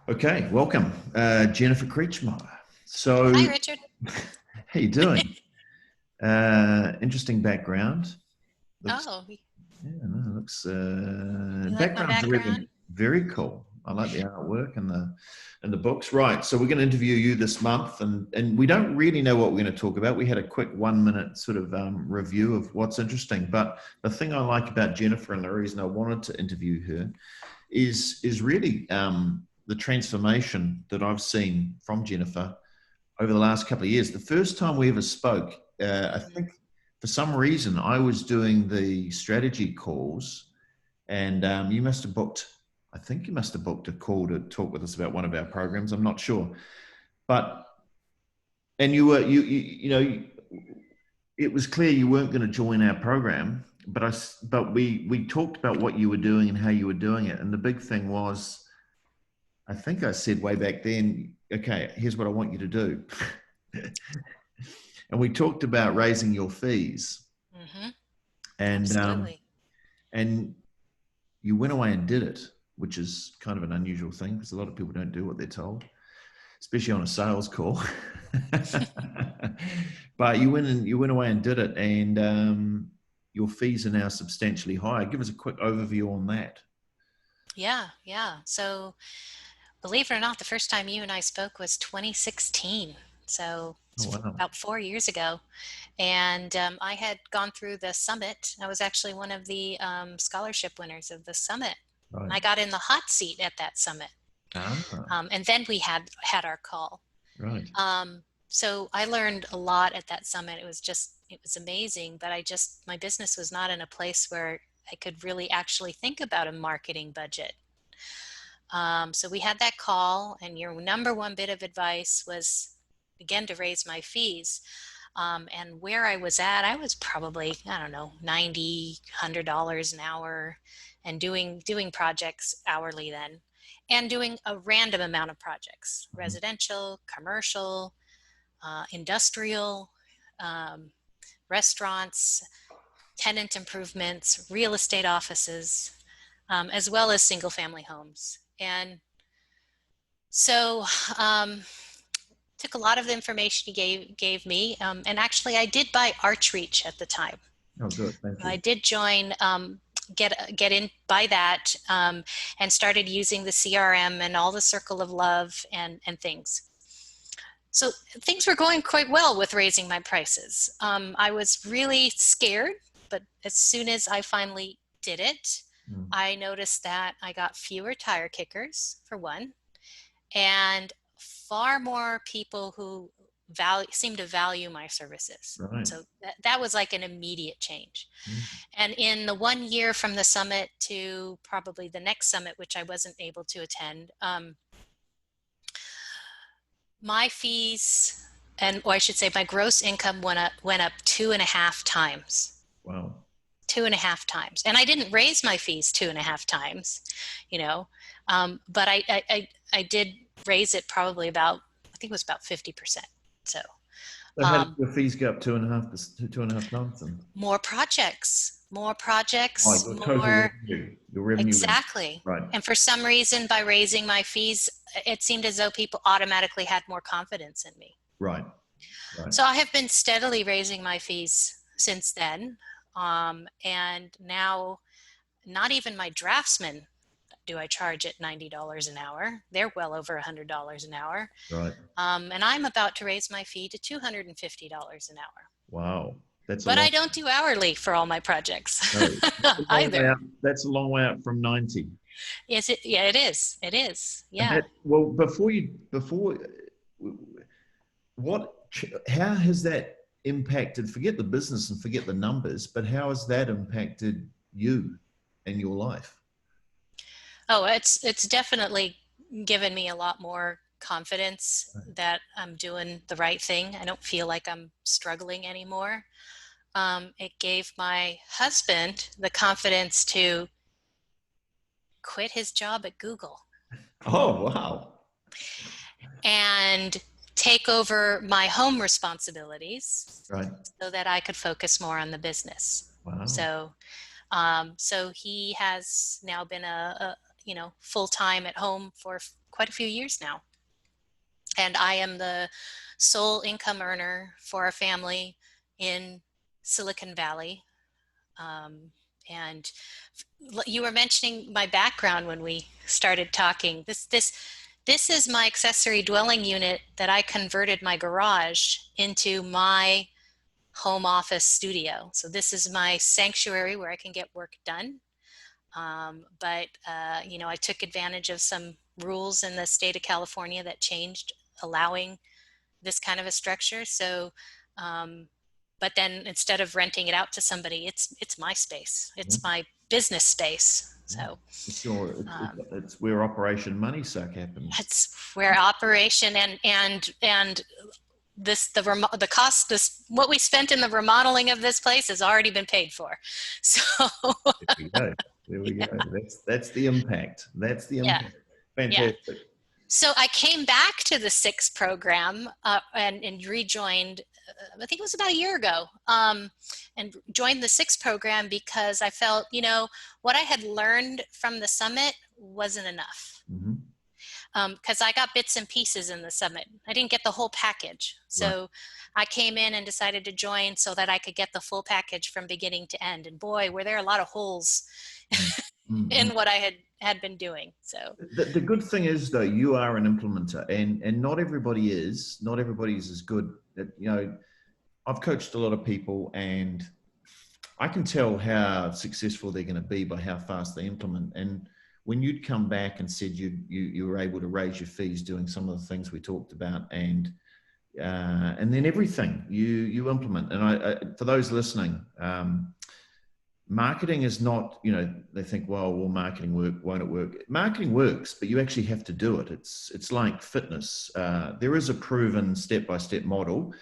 Okay, welcome, Jennifer Kretschmer. So, Hi, Richard. how you doing? Interesting background. Looks, Oh, yeah, no, looks. you like my Background's background? really very cool. I like the artwork and the books. Right. So we're going to interview you this month, and we don't really know what we're going to talk about. We had a quick 1 minute sort of review of what's interesting. But the thing I like about Jennifer, and the reason I wanted to interview her, is really the transformation that I've seen from Jennifer over the last couple of years. The first time we ever spoke, I Mhm. think for some reason I was doing the strategy calls, and you must have booked. I think you must have booked a call to talk with us about one of our programs. I'm not sure, but and you were you know it was clear you weren't going to join our program, but we talked about what you were doing and how you were doing it, and the big thing was I think I said way back then, okay, here's what I want you to do. And we talked about raising your fees, Mhm. and Absolutely. and you went away and did it, which is kind of an unusual thing because a lot of people don't do what they're told, especially on a sales call. But you went away and did it, and your fees are now substantially higher. Give us a quick overview on that. Yeah, yeah. So, believe it or not, the first time you and I spoke was 2016. So, Oh it's wow! about 4 years ago. And I had gone through the summit. I was actually one of the scholarship winners of the summit. And Right. I got in the hot seat at that summit. Ah, And then we had our call. right. So I learned a lot at that summit. It was amazing, but my business was not in a place where I could really actually think about a marketing budget. So we had that call, and your number one bit of advice was, again, to raise my fees. And where I was at, I was probably, I don't know, 90, $100 an hour, and doing projects hourly then, and doing a random amount of projects, Mhm. residential, commercial, industrial, um, restaurants, tenant improvements, real estate offices, as well as single family homes. And so took a lot of the information he gave me, and actually I did buy Archreach at the time. Oh, good. Thank I you. did join, get in by that, and started using the CRM and all the Circle of Love and things. So things were going quite well with raising my prices. I was really scared, but as soon as I finally did it, Mm. I noticed that I got fewer tire kickers, for one, and far more people who seem to value my services. Right. So that was like an immediate change. Mm. And in the 1 year from the summit to probably the next summit, which I wasn't able to attend, my fees, or I should say my gross income went up 2.5 times. Wow. 2.5 times. And I didn't raise my fees 2.5 times, you know, but I did raise it probably about, I think it was about 50%. So So how did um, your fees go up 2.5 times then? more Oh, projects, your total more. revenue, your revenue went Exactly. right, And for some reason, by raising my fees, it seemed as though people automatically had more confidence in me. right, right, So I have been steadily raising my fees since then. And now, not even my draftsmen do I charge at $90 an hour. They're well over $100 an hour. right. And I'm about to raise my fee to $250 an hour. Wow, that's a But long. I don't do hourly for all my projects No, that's a long way either. out. That's a long way out from 90. Is it? Yeah, it is. It is. And Yeah. that well, before what? How has that impacted? Forget the business and forget the numbers, but how has that impacted you and your life? Oh, it's definitely given me a lot more confidence that I'm doing the right thing. I don't feel like I'm struggling anymore. It gave my husband the confidence to quit his job at Google Oh, wow, and take over my home responsibilities right, so that I could focus more on the business. wow, So, so he has now been full time at home for quite a few years now. And I am the sole income earner for a family in Silicon Valley. And you were mentioning my background when we started talking. This is my accessory dwelling unit that I converted my garage into my home office studio. So this is my sanctuary where I can get work done. But I took advantage of some rules in the state of California that changed, allowing this kind of a structure. So, but then instead of renting it out to somebody, it's my space. Yeah. It's my business space. Yeah, So for sure. um, It's where Operation Money Suck happens. that's where operation and the cost, this what we spent in the remodeling of this place has already been paid for. So There we go. There we go. That's the impact. That's the yeah, impact. yeah. Fantastic. So I came back to the SIX program and rejoined, I think it was about a year ago, and joined the SIX program because I felt, what I had learned from the summit wasn't enough. Mm-hmm. Because I got bits and pieces in the summit. I didn't get the whole package. Right. So I came in and decided to join so that I could get the full package from beginning to end. And boy, were there a lot of holes Mm-hmm. in what I had been doing. So The good thing is though, you are an implementer, and not everybody is. Not everybody is as good. I've coached a lot of people, and I can tell how successful they're going to be by how fast they implement. And when you'd come back and said you were able to raise your fees doing some of the things we talked about, and then everything you implement. And I for those listening, marketing is not, they think, well, will marketing work? Won't it work? Marketing works, but you actually have to do it. It's like fitness. There is a proven step-by-step model.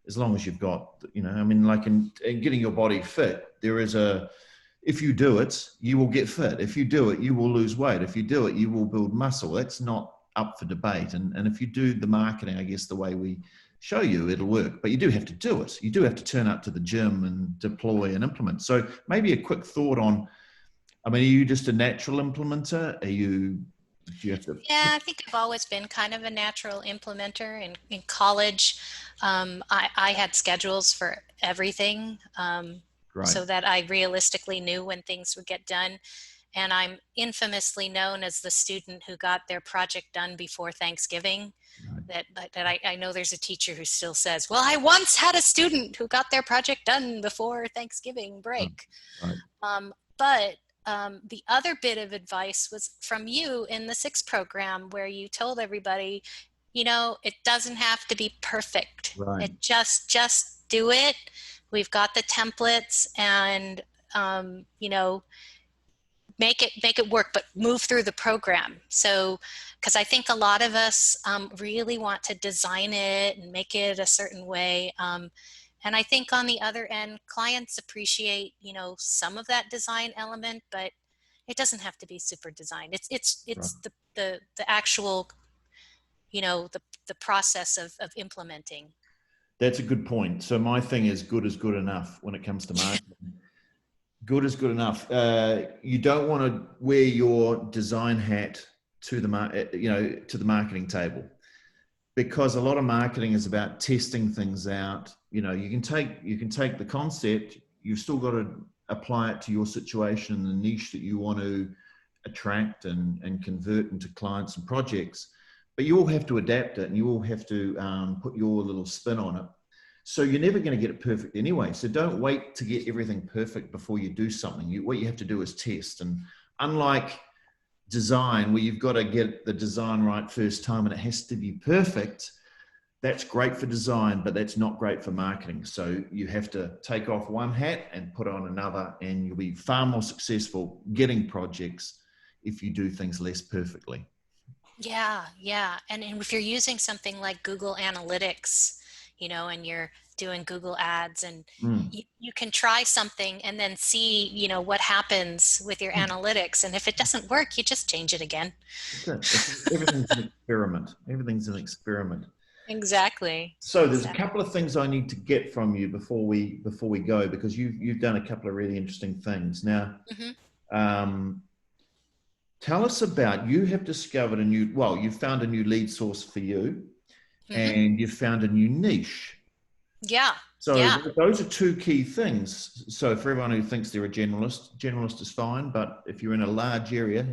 As long as you've got, like in getting your body fit, if you do it, you will get fit. If you do it, you will lose weight. If you do it, you will build muscle. That's not up for debate. And if you do the marketing, I guess the way we show you, it'll work. But you do have to do it. You do have to turn up to the gym and deploy and implement. So maybe a quick thought on, are you just a natural implementer? Do you have to? yeah, I think I've always been kind of a natural implementer. In college, I had schedules for everything, Right. so that I realistically knew when things would get done. And I'm infamously known as the student who got their project done before Thanksgiving. Right. I know there's a teacher who still says, well, I once had a student who got their project done before Thanksgiving break. Right. But the other bit of advice was from you in the SIX program, where you told everybody, it doesn't have to be perfect. Right. It just do it. We've got the templates, and make it work, but move through the program. So, because I think a lot of us really want to design it and make it a certain way. And I think on the other end, clients appreciate, some of that design element, but it doesn't have to be super designed. It's Right. the actual, the process of implementing. That's a good point. So my thing is good enough when it comes to marketing. Good is good enough. You don't want to wear your design hat to the marketing table, because a lot of marketing is about testing things out. You can take the concept. You've still got to apply it to your situation and the niche that you want to attract and convert into clients and projects. But you all have to adapt it, and you all have to put your little spin on it. So you're never going to get it perfect anyway. So don't wait to get everything perfect before you do something. What you have to do is test. And unlike design, where you've got to get the design right first time and it has to be perfect, that's great for design, but that's not great for marketing. So you have to take off one hat and put on another, and you'll be far more successful getting projects if you do things less perfectly. Yeah, yeah. And if you're using something like Google Analytics, and you're doing Google Ads, and Mm. you can try something and then see, what happens with your analytics. And if it doesn't work, you just change it again. That's it. Everything's an experiment. Everything's an experiment. Exactly. So there's a Exactly. couple of things I need to get from you before we go, because you've done a couple of really interesting things. Now, Hmm. um, Tell us about, you have discovered a new, well, you found a new lead source for you Hmm. and you found a new niche. Yeah. So Yeah. those are two key things. So for everyone who thinks they're a generalist is fine, but if you're in a large area,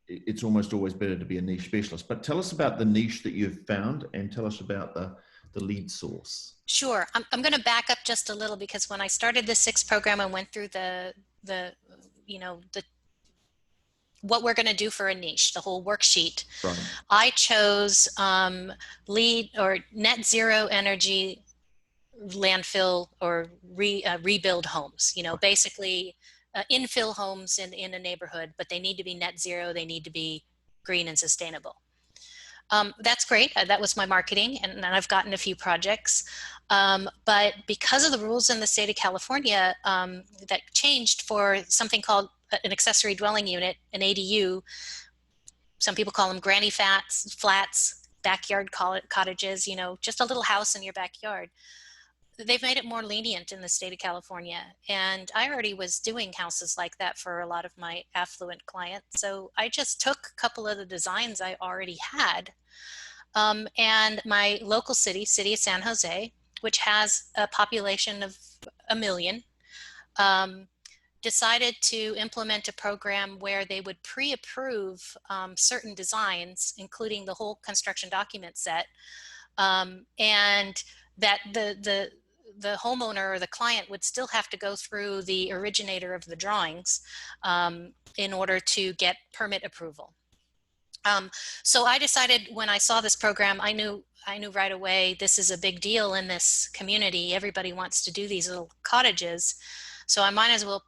it's almost always better to be a niche specialist. But tell us about the niche that you've found and tell us about the lead source. Sure. I'm going to back up just a little because when I started the six program and went through the the what we're going to do for a niche, the whole worksheet, Right. I chose lead or net zero energy landfill or rebuild homes. Basically infill homes in a neighborhood, but they need to be net zero. They need to be green and sustainable. That's great. That was my marketing, and I've gotten a few projects. But because of the rules in the state of California that changed for something called an accessory dwelling unit, an ADU, some people call them granny flats, backyard cottages, just a little house in your backyard. They've made it more lenient in the state of California. And I already was doing houses like that for a lot of my affluent clients. So I just took a couple of the designs I already had, and my local city of San Jose, which has a population of 1 million, um, decided to implement a program where they would pre-approve certain designs, including the whole construction document set, and that the homeowner or the client would still have to go through the originator of the drawings in order to get permit approval. Um, so I decided when I saw this program, I knew right away this is a big deal in this community. Everybody wants to do these little cottages, so I might as well,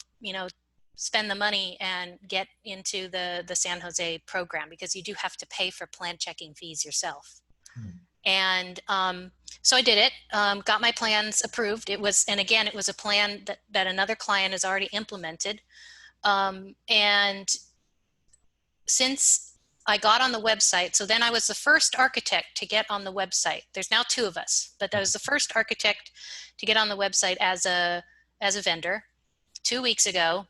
spend the money and get into the San Jose program because you do have to pay for plan checking fees yourself. And so I did it, got my plans approved. And again, it was a plan that another client has already implemented. And since I got on the website, so then I was the first architect to get on the website. There's now two of us, but I was the first architect to get on the website as a vendor 2 weeks ago.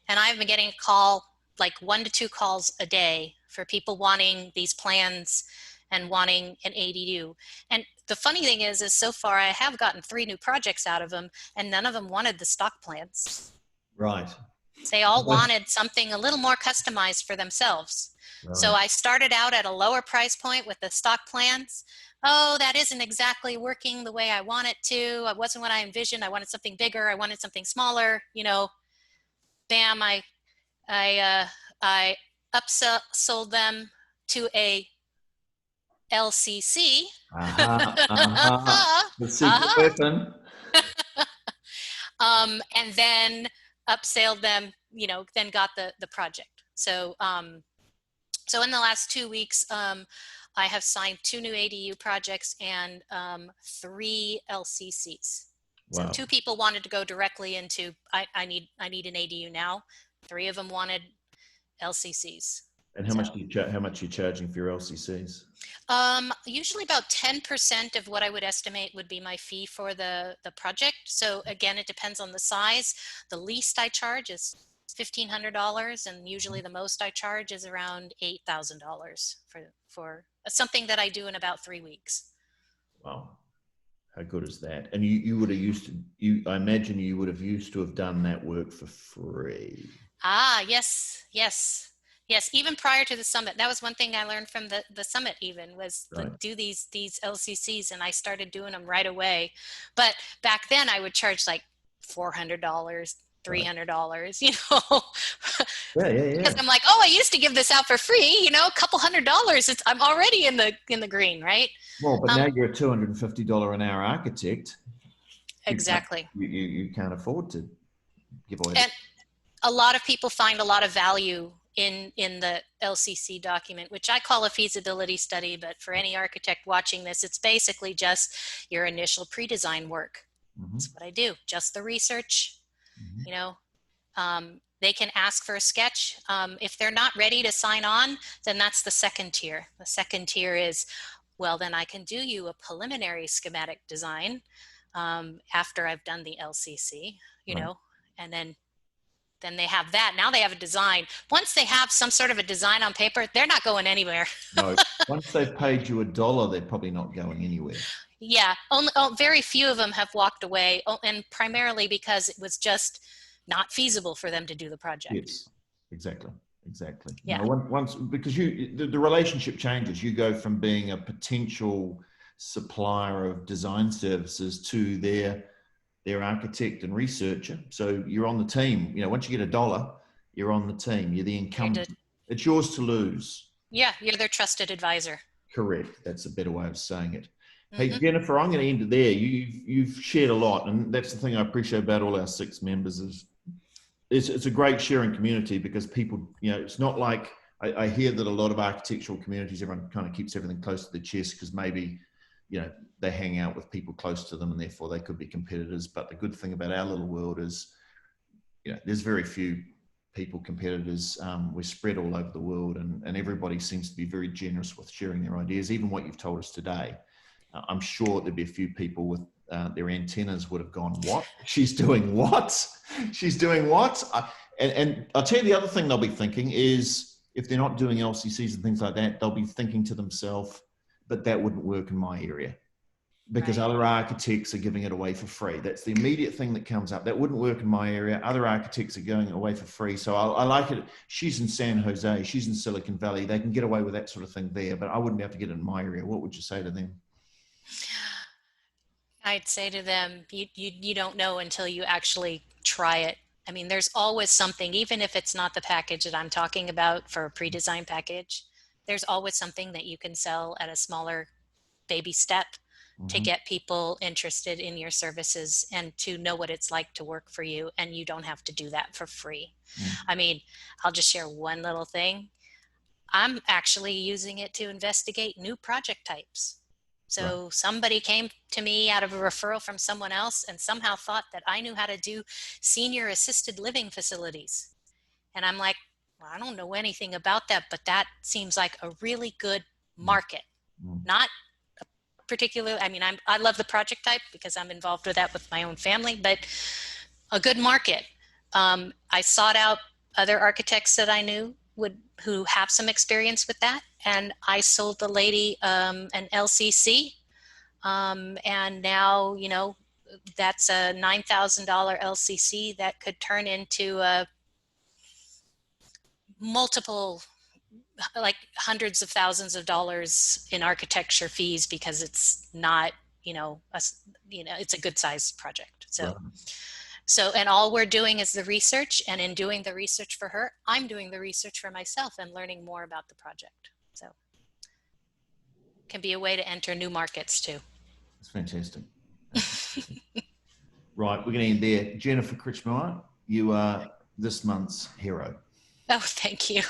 And I've been getting a call, like 1 to 2 calls a day for people wanting these plans and wanting an ADU. And the funny thing is so far I have gotten 3 new projects out of them, and none of them wanted the stock plans. Right. They all wanted something a little more customized for themselves. So Right. I started out at a lower price point with the stock plans. Oh, that isn't exactly working the way I want it to. It wasn't what I envisioned. I wanted something bigger. I wanted something smaller. Bam! I upsold them to a LCC. Uh-huh. Uh-huh. The secret Uh-huh. weapon. And then upsailed them, then got the project. So in the last 2 weeks, I have signed 2 new ADU projects and 3 LCCs. So Wow. 2 people wanted to go directly into, I need an ADU now. 3 of them wanted LCCs. And how much So do you how much are you charging for your LCCs? usually about 10% of what I would estimate would be my fee for the project. So again, it depends on the size. The least I charge is $1,500, and usually the most I charge is around $8,000 for something that I do in about 3 weeks. Wow. How good is that? And you would have used to, I imagine you would have used to have done that work for free. Ah, yes, yes, yes. Even prior to the summit, that was one thing I learned from the summit. Even was Right. do these LCCs, and I started doing them right away. But back then, I would charge like $400, Right. $300, Yeah, yeah, because yeah. I'm like, oh, I used to give this out for free, a couple $100. I'm already in the green, right? Well, but Um, now you're a $250 an hour architect. exactly. You can't afford to give away the. And a lot of people find a lot of value in the LCC document, which I call a feasibility study, but for any architect watching this, it's basically just your initial pre-design work. Mhm, That's what I do, just the research. mhm. you know they can ask for a sketch. If they're not ready to sign on, then that's the second tier. The second tier is, well, then I can do you a preliminary schematic design after I've done the LCC, Right. and then then they have that. Now they have a design. Once they have some sort of a design on paper, they're not going anywhere. No, once they've paid you $1, they're probably not going anywhere. Yeah, very few of them have walked away, and primarily because it was just not feasible for them to do the project. Yes, exactly. Exactly. Yeah, No, once because the relationship changes. You go from being a potential supplier of design services to their architect and researcher. So you're on the team. You know, once you get $1, you're on the team. You're the incumbent. It's yours to lose. yeah, you're their trusted advisor. Correct. That's a better way of saying it. Hey, Mm-hmm. Jennifer, I'm going to end it there. You've shared a lot, and that's the thing I appreciate about all our 6 members is it's a great sharing community because people, you know, it's not like I hear that a lot of architectural communities, everyone kind of keeps everything close to the chest because maybe, you know, they hang out with people close to them and therefore they could be competitors. But the good thing about our little world is, you know, there's very few people competitors. We're spread all over the world, and everybody seems to be very generous with sharing their ideas. Even what you've told us today, I'm sure there'd be a few people with their antennas would have gone, what? She's doing what? She's doing what? And I'll tell you the other thing they'll be thinking is if they're not doing LCCs and things like that, they'll be thinking to themselves, but that wouldn't work in my area because Right. other architects are giving it away for free. That's the immediate thing that comes up. That wouldn't work in my area. Other architects are going away for free. So I like it. She's in San Jose. She's in Silicon Valley. They can get away with that sort of thing there, but I wouldn't be able to get it in my area. What would you say to them? I'd say to them, you don't know until you actually try it. I mean, there's always something, even if it's not the package that I'm talking about for a pre-designed package, there's always something that you can sell at a smaller baby step to Mm-hmm. get people interested in your services and to know what it's like to work for you. And you don't have to do that for free. Mm-hmm. I mean, I'll just share one little thing. I'm actually using it to investigate new project types. Right. So somebody came to me out of a referral from someone else and somehow thought that I knew how to do senior assisted living facilities. And I'm like, well, I don't know anything about that, but that seems like a really good market. Mm-hmm. Not particularly, I mean, I love the project type because I'm involved with that with my own family, but a good market. I sought out other architects that I knew who have some experience with that, and I sold the lady an LCC, and now that's a $9,000 LCC that could turn into a multiple, like hundreds of thousands of dollars in architecture fees because it's not it's a good sized project. Right. So, and all we're doing is the research, and in doing the research for her, I'm doing the research for myself and learning more about the project. So it can be a way to enter new markets too. That's fantastic. Right, we're going to end there. Jennifer Kretschmer, you are this month's hero. Oh, thank you.